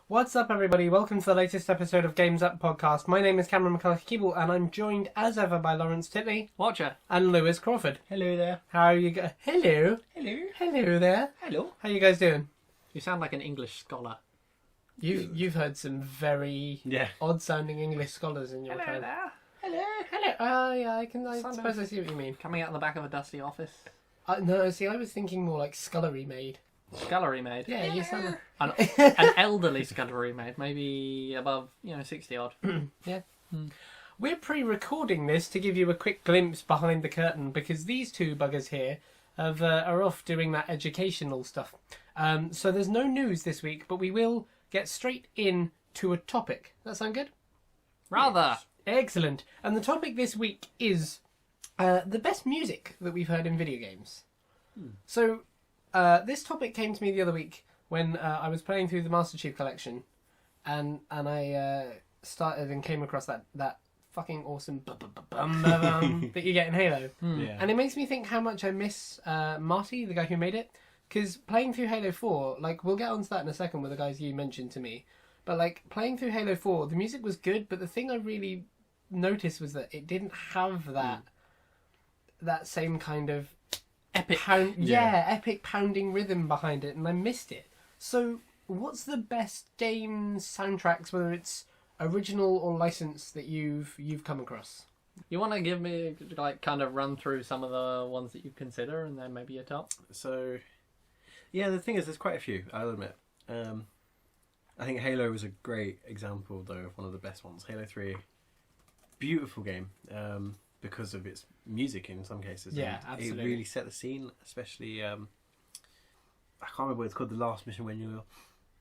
What's up, everybody? Welcome to the latest episode of Games Up Podcast. My name is Cameron McCullough-Keeble, and I'm joined, as ever, by Lawrence Titley. Watcher. And Lewis Crawford. Hello there. How are you guys? Hello. Hello. Hello there. Hello. How you guys doing? You sound like an English scholar. You've heard some very odd-sounding English scholars in your time. There. Hello. Hello. Yeah, I suppose I see what you mean. Coming out the back of a dusty office. No, see, I was thinking more like scullery maid. Scullery maid. Yeah, you sound An elderly scullery maid, maybe above, 60 odd. Yeah. We're pre-recording this to give you a quick glimpse behind the curtain because these two buggers here are off doing that educational stuff. So there's no news this week, but we will get straight in to a topic. That sound good? Rather. Excellent. And the topic this week is the best music that we've heard in video games. So this topic came to me the other week when I was playing through the Master Chief Collection, and I started and came across that fucking awesome that you get in Halo. Yeah. And it makes me think how much I miss Marty, the guy who made it. Because playing through Halo 4, like, we'll get onto that in a second with the guys you mentioned to me. But, like, playing through Halo 4, the music was good, but the thing I really noticed was that it didn't have that same kind of Epic. epic pounding rhythm behind it, and I missed it. So, what's the best game soundtracks, whether it's original or licensed, that you've come across? You want to give me, kind of run through some of the ones that you consider, and then maybe a top? So, yeah, the thing is, there's quite a few, I'll admit. I think Halo was a great example, though, of one of the best ones. Halo 3, beautiful game, because of its music in some cases. Yeah, and absolutely. It really set the scene, especially, I can't remember what it's called, the last mission when you're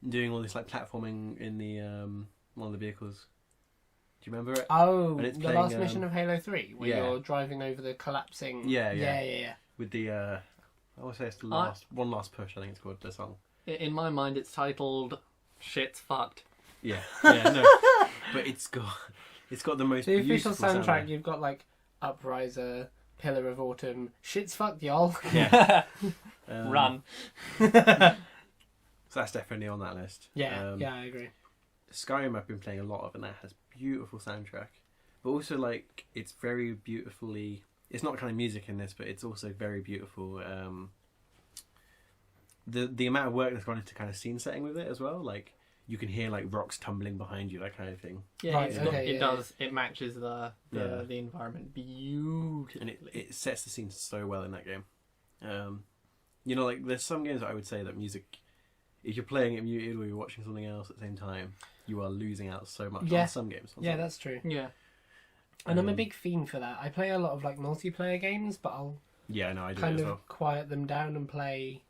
doing all this, like, platforming in the one of the vehicls. Do you remember it? Oh, And it's the playing, last mission of Halo 3, where yeah. you're driving over the collapsing... Yeah. With the, I want to say it's the one last push, I think it's called, the song. In my mind, it's titled Shit's Fucked. Yeah, no. But it's got the most The beautiful official soundtrack, sound. you've got, like, Upriser, Pillar of Autumn, Shit's fucked, y'all. Yeah. Run. So that's definitely on that list. Yeah, I agree. Skyrim I've been playing a lot of, and that has beautiful soundtrack. But also, like, it's very beautifully... It's not kind of music in this, but it's also very beautiful. The amount of work that's gone into kind of scene setting with it as well. Like, you can hear, like, rocks tumbling behind you, that kind of thing. Yeah, Right, it does. It matches the environment beautifully. And it sets the scene so well in that game. Like, there's some games that I would say that music... If you're playing it muted or you're watching something else at the same time, you are losing out so much on some games. That's true. Yeah. And I'm a big fiend for that. I play a lot of like multiplayer games, but I'll I do kind it as of well. quiet them down and play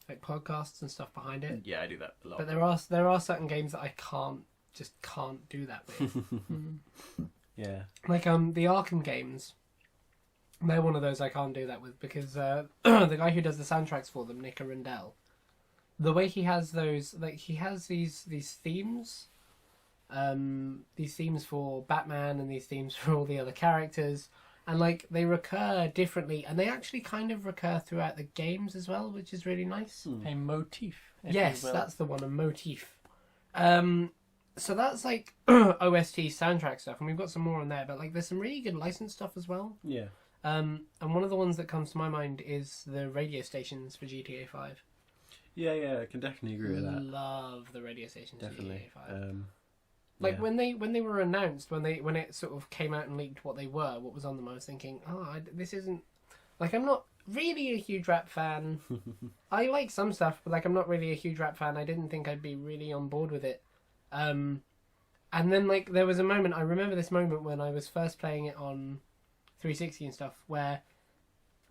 like podcasts and stuff behind it. Yeah, I do that a lot. But there are certain games that I can't do that with. Yeah. Like the Arkham games. They're one of those I can't do that with because the guy who does the soundtracks for them, Nick Arundel, the way he has those, like he has these themes, these themes for Batman and these themes for all the other characters, and like they recur differently, and they actually kind of recur throughout the games as well, which is really nice. A motif. Yes, that's the one, a motif. So that's like OST soundtrack stuff, and we've got some more on there, but like there's some really good licensed stuff as well. Yeah. And one of the ones that comes to my mind is the radio stations for GTA 5. Yeah, I can definitely agree with that. Love the radio stations Definitely. for GTA 5. When they were announced, when it sort of came out and leaked what was on them, I was thinking, this isn't... Like, I'm not really a huge rap fan. I like some stuff, but like I'm not really a huge rap fan. I didn't think I'd be really on board with it. And then like there was a moment, I remember this moment when I was first playing it on 360 and stuff, where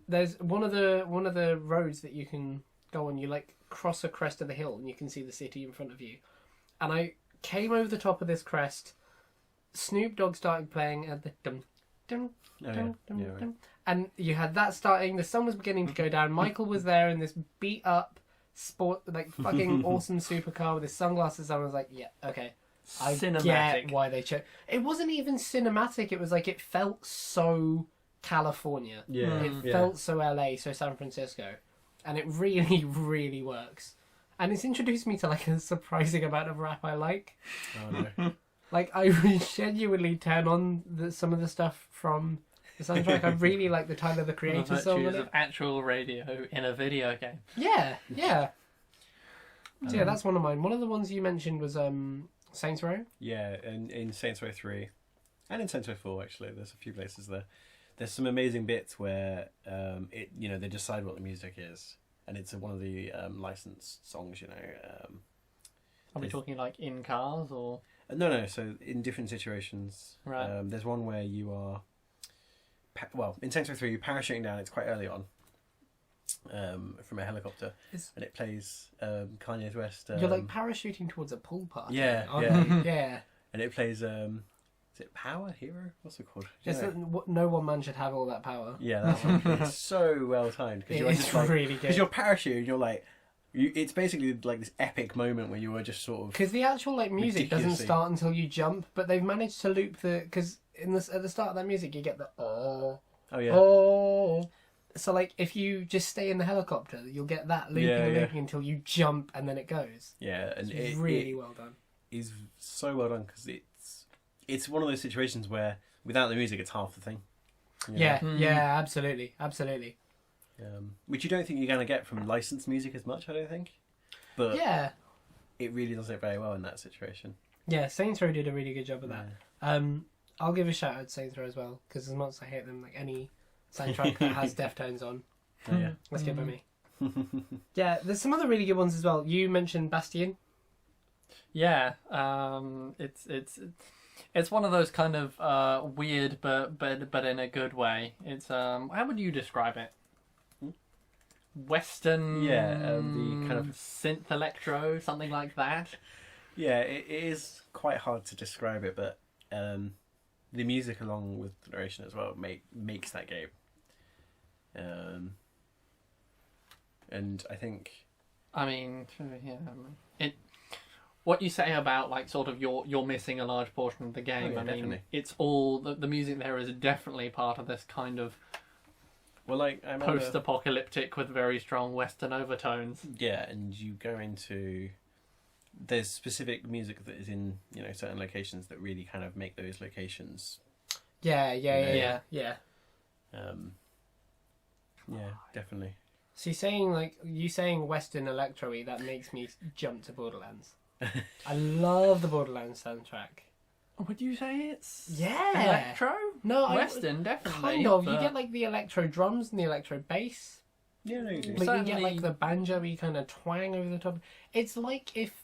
there's one of the roads that you can go on, you like cross a crest of the hill and you can see the city in front of you. And I came over the top of this crest, Snoop Dogg started playing at the dum dum dum dum dum, and you had that starting, the sun was beginning to go down, Michael was there in this beat up sport, like fucking awesome supercar with his sunglasses on. I was like, yeah, okay, I get why they chose. It wasn't even cinematic, it was like, it felt so California. Yeah. It felt so LA, so San Francisco. and it really, really works. And it's introduced me to like a surprising amount of rap I like. Oh no. Like I genuinely turn on some of the stuff from the soundtrack. I really like the Tyler the The Creator song in virtues it. of actual radio in a video game. Yeah, yeah. So yeah, that's one of mine. One of the ones you mentioned was Saints Row. Yeah, and in Saints Row 3 and in Saints Row 4 actually, there's a few places there. There's some amazing bits where they decide what the music is, and it's one of the licensed songs. Are we talking like in cars or? No. So in different situations, Right. There's one where you are, in Saints Row 3, you're parachuting down. It's quite early on, from a helicopter, and it plays Kanye's West. You're like parachuting towards a pool party. Yeah, aren't yeah. you? Yeah. And it plays. Is it Power Hero? What's it called? Just that no one man should have all that power. Yeah, that's one. It's so well timed because you're It's just like, really good. because you're parachuting. You're like, it's basically like this epic moment where you are just sort of. Because the actual like music doesn't ridiculously- start until you jump, but they've managed to loop because at the start of that music you get the Oh yeah. oh. So like if you just stay in the helicopter, you'll get that looping Yeah, and yeah. looping until you jump and then it goes. Yeah, and It's it really well done. is so well done because it's one of those situations where without the music, it's half the thing. you know? Yeah, Mm. yeah, absolutely, absolutely. Which you don't think you're going to get from licensed music as much, I don't think. But Yeah, it really does it very well in that situation. yeah. Saints Row did a really good job of that. Yeah. I'll give a shout out to Saints Row as well because as much as I hate them, like any soundtrack that has Deftones on, Oh, yeah. that's good by me. Yeah, there's some other really good ones as well. You mentioned Bastion. Yeah, it's one of those kind of weird, but in a good way. It's how would you describe it? Western, Yeah, the kind of- synth electro, something like that. Yeah, it is quite hard to describe it, but the music along with the narration as well makes that game. And I think I mean, yeah, what you say about like sort of you're missing a large portion of the game. Oh, yeah, I mean, definitely. it's all the music there is definitely part of this kind of well, like I remember, post-apocalyptic with very strong Western overtones. yeah, and you go into there's specific music that is in certain locations that really kind of make those locations. Yeah. Yeah. Yeah, Definitely. So you saying Western electro-y, that makes me jump to Borderlands. I love the Borderlands soundtrack. Would you say it's Yeah. electro? No, Western, definitely. kind of. You but- get like the electro drums and the electro bass. Yeah, no, you do. Like you get Certainly- like the banjo-y kind of twang over the top. It's like if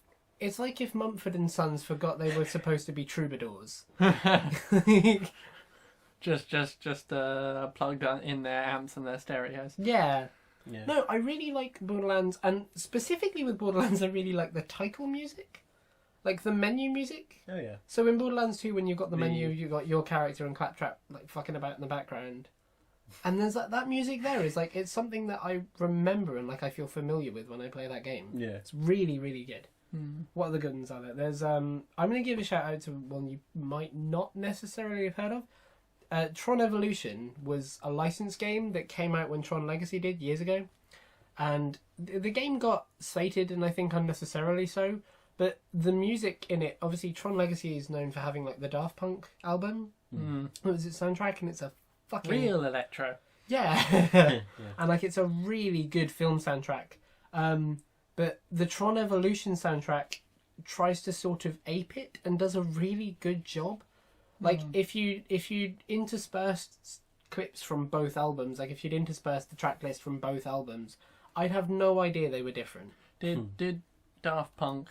Mumford and Sons forgot they were supposed to be troubadours. just plugged in their amps and their stereos. Yeah. Yeah. No, I really like Borderlands, and specifically with Borderlands, I really like the title music, like the menu music. Oh yeah. So in Borderlands 2, when you've got the The- menu, you got your character and Claptrap like fucking about in the background, and there's that music there is like it's something that I remember and like I feel familiar with when I play that game. Yeah. It's really, really good. What other good ones are there? There's I'm gonna give a shout out to one you might not necessarily have heard of. Tron Evolution was a licensed game that came out when Tron Legacy did years ago, and the game got slated, and I think unnecessarily so. But the music in it, obviously, Tron Legacy is known for having like the Daft Punk album. It was its soundtrack, and it's a fucking Real electro. yeah, and like it's a really good film soundtrack. But the Tron Evolution soundtrack tries to sort of ape it and does a really good job. Like if you interspersed clips from both albums, like if you'd interspersed the track list from both albums, I'd have no idea they were different. Did Daft Punk?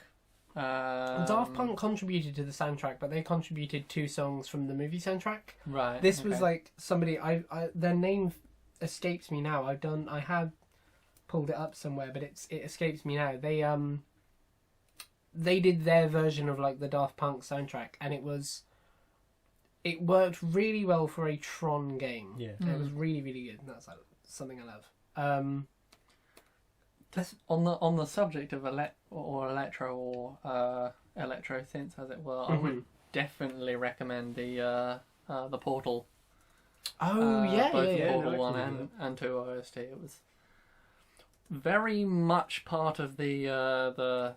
Daft Punk contributed to the soundtrack, but they contributed 2 songs from the movie soundtrack. Right. This was okay. like somebody I their name escapes me now. I had pulled it up somewhere, but it escapes me now. They did their version of like the Daft Punk soundtrack, and it worked really well for a Tron game. Yeah. It was really, really good. That's like something I love. On the subject of electro or electro synths, as it were, I would definitely recommend the Portal. Oh yeah, both yeah, the yeah. Portal no, I one can do and 2 OST. It was very much part of the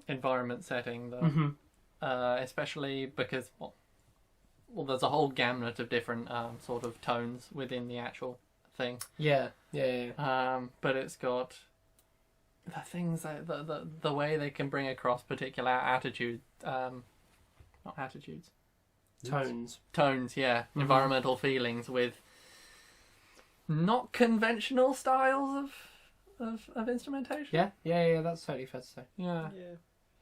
environment setting, though. Especially because well, there's a whole gamut of different sort of tones within the actual thing. Yeah. But it's got the things that the way they can bring across particular attitude, not attitudes, Tones. yeah, environmental feelings with not conventional styles of instrumentation. Yeah. That's totally fair to say.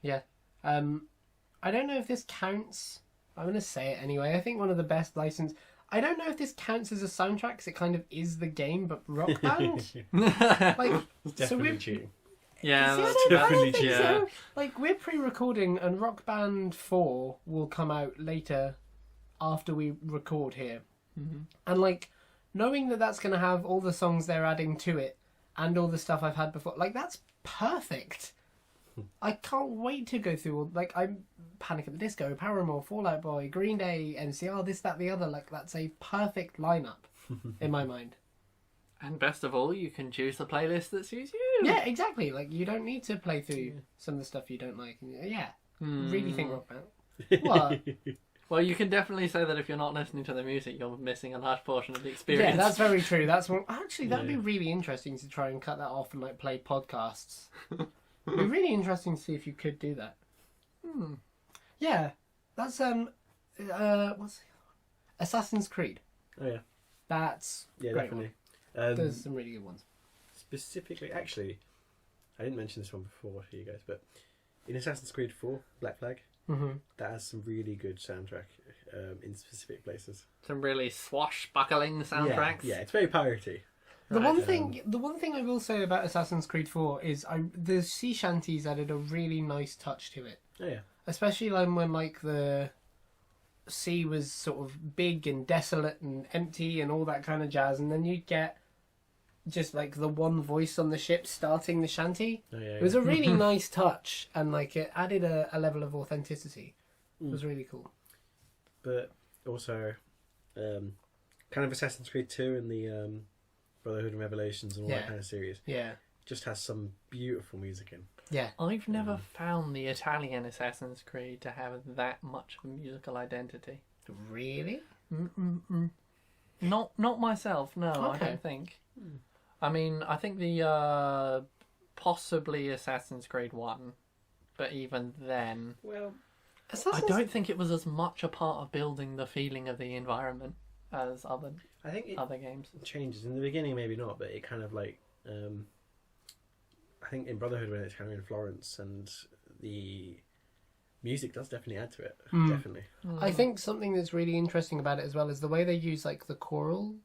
Yeah. I don't know if this counts. I'm gonna say it anyway. I think one of the best license. I don't know if this counts as a soundtrack because it kind of is the game, but Rock Band. Like, Definitely cheating. Yeah, See, that's I don't definitely think yeah. so. Like, we're pre-recording, and Rock Band 4 will come out later after we record here. And, like, knowing that that's going to have all the songs they're adding to it and all the stuff I've had before, like, that's perfect. I can't wait to go through all, like, I'm Panic at the Disco, Paramore, Fall Out Boy, Green Day, NCR, this, that, the other. Like, that's a perfect lineup in my mind. And best of all, you can choose the playlist that suits you. Yeah, exactly. Like, you don't need to play through some of the stuff you don't like. Yeah, really think Rock Band. What? Well, you can definitely say that if you're not listening to the music, you're missing a large portion of the experience. Yeah, that's very true. That's one. Actually, that'd be really interesting to try and cut that off and like play podcasts. It'd be really interesting to see if you could do that. Yeah, that's what's the other one? Assassin's Creed. Oh yeah. That's Yeah, great definitely. There's some really good ones. Specifically, actually, I didn't mention this one before to you guys, but in Assassin's Creed 4, Black Flag, that has some really good soundtrack in specific places. Some really swashbuckling soundtracks. Yeah, it's very piratey. The one thing I will say about Assassin's Creed 4 is the sea shanties added a really nice touch to it. Oh yeah. Especially when like the sea was sort of big and desolate and empty and all that kind of jazz, and then you'd get just like the one voice on the ship starting the shanty. Oh, yeah, It was a really nice touch, and like it added a level of authenticity. It was really cool. But also, kind of Assassin's Creed 2 and the Brotherhood and Revelations and all that kind of series. Yeah. Just has some beautiful music in. Yeah. I've never found the Italian Assassin's Creed to have that much of a musical identity. Really? Not myself, no, I Okay. don't think. I mean, I think the possibly Assassin's Creed 1, but even then, Well, I don't think it was as much a part of building the feeling of the environment as other I think it games. changes. In the beginning, maybe not, but it kind of like... I think in Brotherhood, when it's kind of in Florence, and the music does definitely add to it. Definitely. I think something that's really interesting about it as well is the way they use like the choral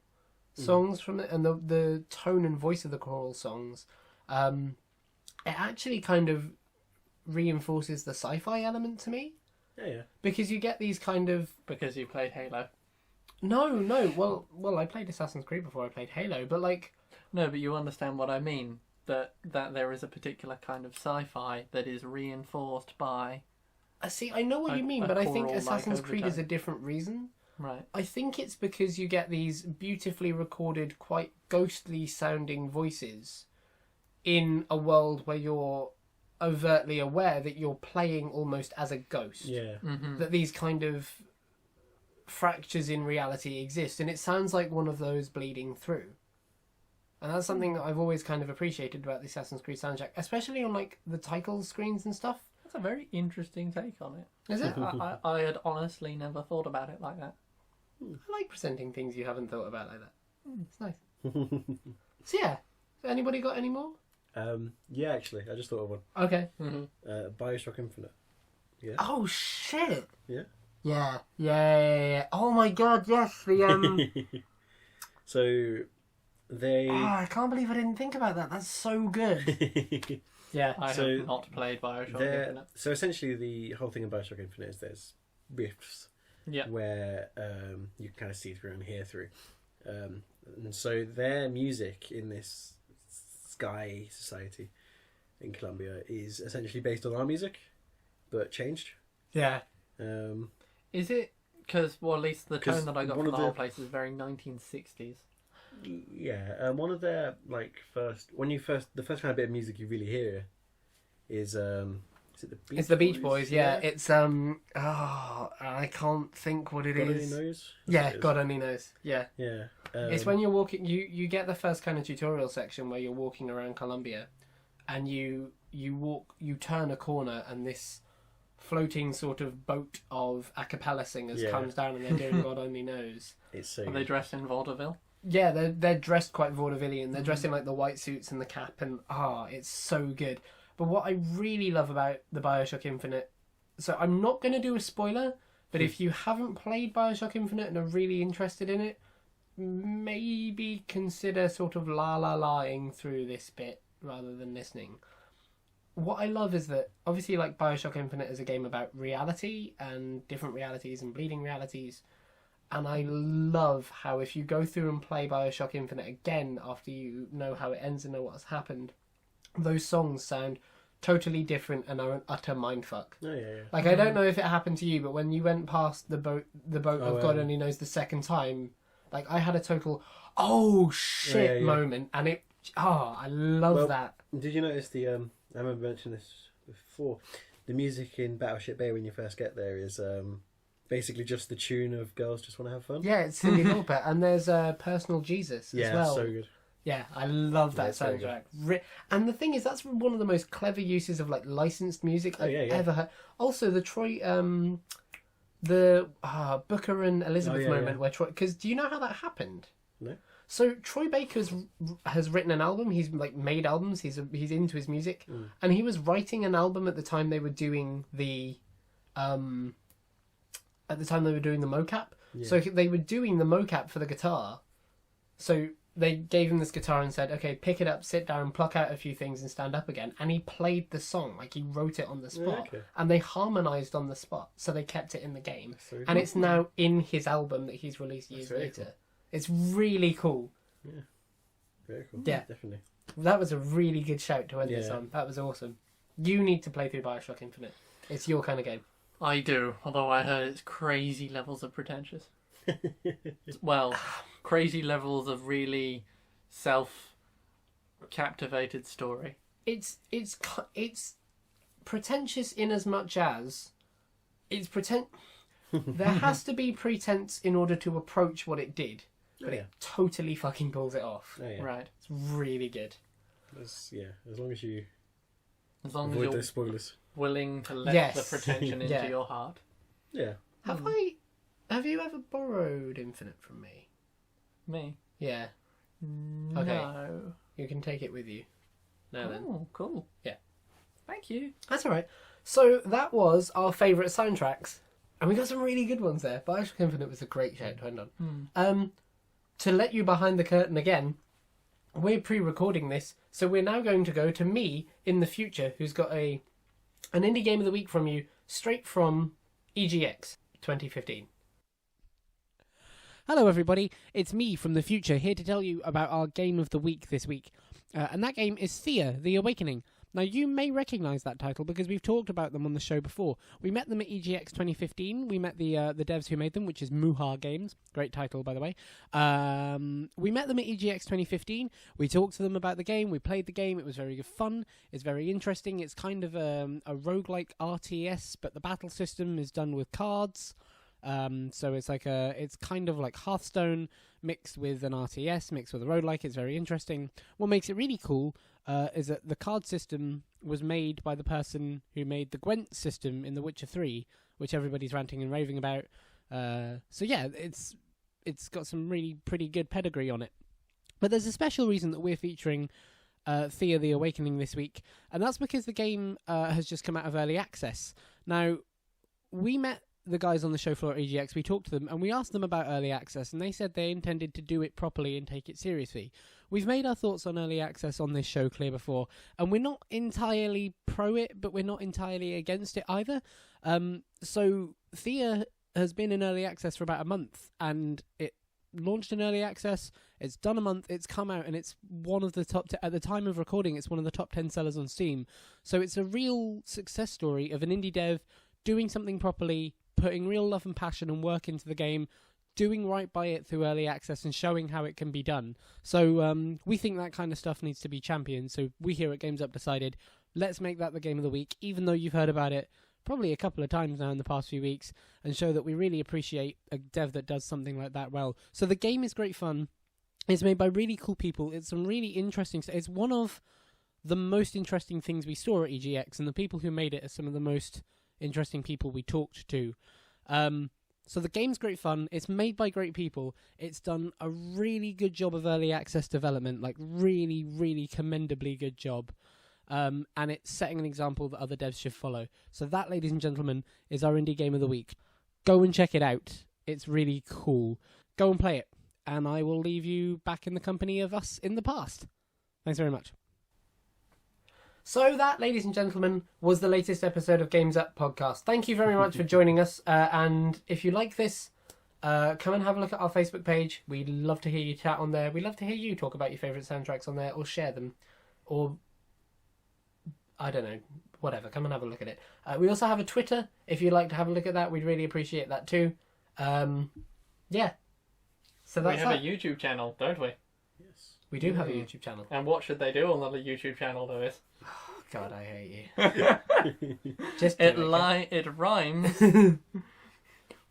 songs from it and the tone and voice of the choral songs. It actually kind of reinforces the sci-fi element to me. Yeah. Because you get these kind of... Because you played Halo. No. Well, I played Assassin's Creed before I played Halo, but like... No, but you understand what I mean. That there is a particular kind of sci-fi that is reinforced by... See, I know what you mean, but I think choral, Assassin's like, Creed is a overtone. different reason. Right. I think it's because you get these beautifully recorded, quite ghostly sounding voices in a world where you're overtly aware that you're playing almost as a ghost. Yeah. That these kind of fractures in reality exist, and it sounds like one of those bleeding through. And that's something that I've always kind of appreciated about the Assassin's Creed soundtrack, especially on like the title screens and stuff. That's a very interesting take on it. Is it? I had honestly never thought about it like that. I like presenting things you haven't thought about like that. It's nice. So yeah, anybody got any more? Yeah, actually, I just thought of one. Okay. Bioshock Infinite. Yeah. Oh shit! Yeah. Yeah. Oh my god, yes. The So they. Oh, I can't believe I didn't think about that. That's so good. Yeah. I So have not played Bioshock They're- Infinite. So essentially, the whole thing of Bioshock Infinite is there's rifts Yeah. where you can kind of see through and hear through, and so their music in this Sky Society in Colombia is essentially based on our music, but changed. Yeah. Is it because, well, at least the 'Cause tone that I got one from of the whole the- place is very 1960s. Yeah, one of their the first kind of bit of music you really hear is it the Beach It's the Beach Boys? Boys, yeah. It's I can't think what it God is. only knows. Yeah, God only knows. Yeah. Yeah. It's when you're walking. You get the first kind of tutorial section where you're walking around Colombia, and you turn a corner, and this floating sort of boat of a cappella singers comes down, and they're doing God only knows. It's so. Are they dressed in vaudeville? Yeah, they're dressed quite vaudevillian. They're dressed in like the white suits and the cap, and it's so good. But what I really love about the BioShock Infinite, so I'm not going to do a spoiler, but if you haven't played BioShock Infinite and are really interested in it, maybe consider sort of la-la-laing through this bit rather than listening. What I love is that, obviously, like, BioShock Infinite is a game about reality and different realities and bleeding realities. And I love how if you go through and play BioShock Infinite again after you know how it ends and know what's happened, those songs sound totally different and are an utter mindfuck. Oh, yeah. Like, I don't know if it happened to you, but when you went past the boat of God only knows the second time, like, I had a total, oh shit moment, and it, I love that. Did you notice I remember mentioning this before, the music in Battleship Bay when you first get there is basically just the tune of Girls Just Want to Have Fun? Yeah, it's Cyndi Lauper, and there's Personal Jesus as well. Yeah, so good. Yeah, I love that soundtrack. And the thing is, that's one of the most clever uses of like licensed music I've ever heard. Also, the Booker and Elizabeth moment where Troy. Because do you know how that happened? No. So Troy Baker has written an album. He's like made albums. He's into his music, and he was writing an album at the time they were doing the mocap. Yeah. So they were doing the mocap for the guitar. So they gave him this guitar and said, okay, pick it up, sit down, pluck out a few things and stand up again. And he played the song, like he wrote it on the spot. Okay. And they harmonised on the spot, so they kept it in the game. So and it's now in his album that he's released years later. Cool. It's really cool. Yeah. Very cool. Yeah. Definitely. That was a really good shout to end this on. That was awesome. You need to play through BioShock Infinite. It's your kind of game. I do, although I heard it's crazy levels of pretentious. Well, crazy levels of really self-captivated story. It's pretentious in as much as it's there has to be pretense in order to approach what it did, but it totally fucking pulls it off. Oh, yeah. Right, it's really good. As long as you avoid you're those spoilers. Willing to let the pretension into your heart. Yeah. Have you ever borrowed Infinite from me? Me? Yeah. No. Okay. You can take it with you. Oh, cool. Yeah. Thank you. That's all right. So that was our favourite soundtracks. And we got some really good ones there. BioShock Infinite was a great shout to end on. To let you behind the curtain again, we're pre-recording this, so we're now going to go to me in the future, who's got an indie game of the week from you, straight from EGX 2015. Hello everybody, it's me from the future here to tell you about our game of the week this week. And that game is Thea, The Awakening. Now you may recognise that title because we've talked about them on the show before. We met them at EGX 2015, we met the devs who made them, which is Muha Games, great title by the way. We met them at EGX 2015, we talked to them about the game, we played the game, it was very good fun, it's very interesting, it's kind of a roguelike RTS, but the battle system is done with cards. So it's kind of like Hearthstone mixed with an RTS, mixed with a roguelike. It's very interesting. What makes it really cool is that the card system was made by the person who made the Gwent system in The Witcher 3, which everybody's ranting and raving about. So yeah, it's got some really pretty good pedigree on it. But there's a special reason that we're featuring Thea the Awakening this week, and that's because the game has just come out of early access. Now, we met the guys on the show floor at EGX, we talked to them and we asked them about early access, and they said they intended to do it properly and take it seriously. We've made our thoughts on early access on this show clear before, and we're not entirely pro it, but we're not entirely against it either. So Thea has been in early access for about a month, and it launched in early access, it's done a month, it's come out, and it's one of the top at the time of recording, it's one of the top 10 sellers on Steam. So it's a real success story of an indie dev doing something properly, putting real love and passion and work into the game, doing right by it through early access and showing how it can be done. So we think that kind of stuff needs to be championed. So we here at Games Up decided, let's make that the game of the week, even though you've heard about it probably a couple of times now in the past few weeks, and show that we really appreciate a dev that does something like that well. So the game is great fun. It's made by really cool people. It's some really interesting... It's one of the most interesting things we saw at EGX, and the people who made it are some of the most interesting people we talked to. So the game's great fun. It's made by great people. It's done a really good job of early access development, like really, really commendably good job. And it's setting an example that other devs should follow. So that, ladies and gentlemen, is our Indie Game of the Week. Go and check it out. It's really cool. Go and play it. And I will leave you back in the company of us in the past. Thanks very much. So that, ladies and gentlemen, was the latest episode of Games Up podcast. Thank you very much for joining us. And if you like this, come and have a look at our Facebook page. We'd love to hear you chat on there. We'd love to hear you talk about your favourite soundtracks on there, or share them. Or, I don't know, whatever. Come and have a look at it. We also have a Twitter. If you'd like to have a look at that, we'd really appreciate that too. Yeah. So that's we have a YouTube channel, don't we? Yes. We do have a YouTube channel. And what should they do on the YouTube channel, Lewis? God, I hate you. Just it rhymes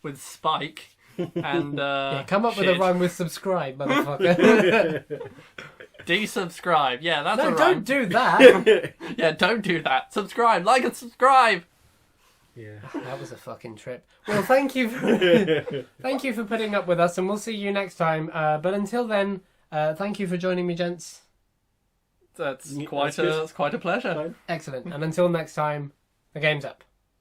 with Spike and yeah, come up shit. with a rhyme with subscribe, motherfucker. Desubscribe. Yeah, that's a no, rhyme. don't do that. Yeah, don't do that. Subscribe, like and subscribe. Yeah. That was a fucking trip. Well, thank you for putting up with us, and we'll see you next time. But until then, thank you for joining me, gents. That's quite a pleasure. Excellent. And until next time, the game's up.